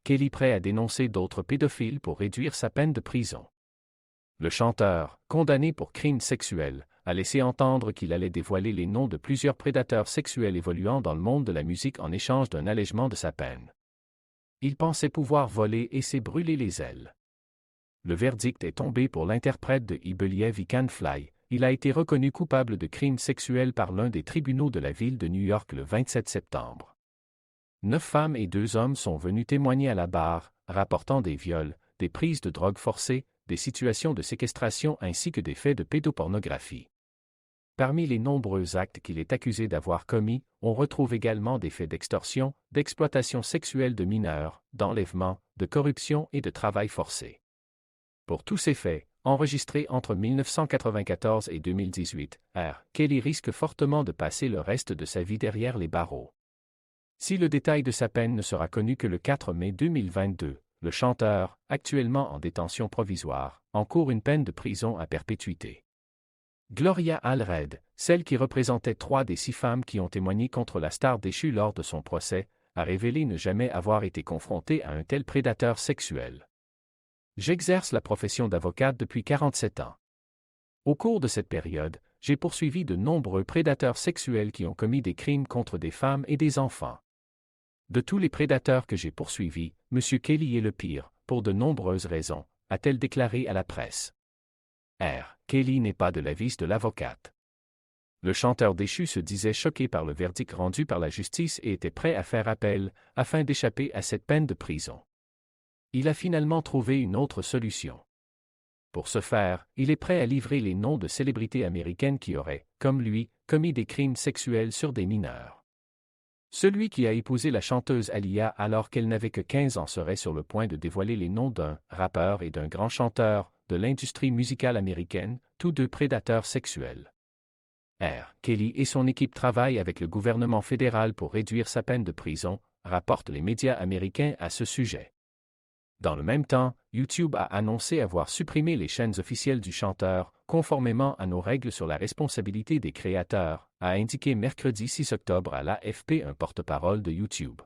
Kelly prêt à dénoncer d'autres pédophiles pour réduire sa peine de prison. Le chanteur, condamné pour crimes sexuels, a laissé entendre qu'il allait dévoiler les noms de plusieurs prédateurs sexuels évoluant dans le monde de la musique en échange d'un allègement de sa peine. Il pensait pouvoir voler et s'est brûlé les ailes. Le verdict est tombé pour l'interprète de I Believe I Can Fly. Il a été reconnu coupable de crimes sexuels par l'un des tribunaux de la ville de New York le 27 septembre. 9 femmes et 2 hommes sont venus témoigner à la barre, rapportant des viols, des prises de drogue forcées, des situations de séquestration ainsi que des faits de pédopornographie. Parmi les nombreux actes qu'il est accusé d'avoir commis, on retrouve également des faits d'extorsion, d'exploitation sexuelle de mineurs, d'enlèvement, de corruption et de travail forcé. Pour tous ces faits, enregistrés entre 1994 et 2018, R. Kelly risque fortement de passer le reste de sa vie derrière les barreaux. Si le détail de sa peine ne sera connu que le 4 mai 2022, le chanteur, actuellement en détention provisoire, encourt une peine de prison à perpétuité. Gloria Allred, celle qui représentait 3 des 6 femmes qui ont témoigné contre la star déchue lors de son procès, a révélé ne jamais avoir été confrontée à un tel prédateur sexuel. J'exerce la profession d'avocate depuis 47 ans. Au cours de cette période, j'ai poursuivi de nombreux prédateurs sexuels qui ont commis des crimes contre des femmes et des enfants. De tous les prédateurs que j'ai poursuivis, M. Kelly est le pire, pour de nombreuses raisons, a-t-elle déclaré à la presse. R. Kelly n'est pas de l'avis de l'avocate. Le chanteur déchu se disait choqué par le verdict rendu par la justice et était prêt à faire appel, afin d'échapper à cette peine de prison. Il a finalement trouvé une autre solution. Pour ce faire, il est prêt à livrer les noms de célébrités américaines qui auraient, comme lui, commis des crimes sexuels sur des mineurs. Celui qui a épousé la chanteuse Aaliyah alors qu'elle n'avait que 15 ans serait sur le point de dévoiler les noms d'un rappeur et d'un grand chanteur de l'industrie musicale américaine, tous 2 prédateurs sexuels. R. Kelly et son équipe travaillent avec le gouvernement fédéral pour réduire sa peine de prison, rapportent les médias américains à ce sujet. Dans le même temps, YouTube a annoncé avoir supprimé les chaînes officielles du chanteur, conformément à nos règles sur la responsabilité des créateurs, a indiqué mercredi 6 octobre à l'AFP un porte-parole de YouTube.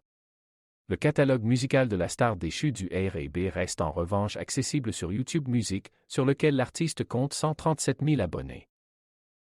Le catalogue musical de la star déchue du R&B reste en revanche accessible sur YouTube Music, sur lequel l'artiste compte 137 000 abonnés.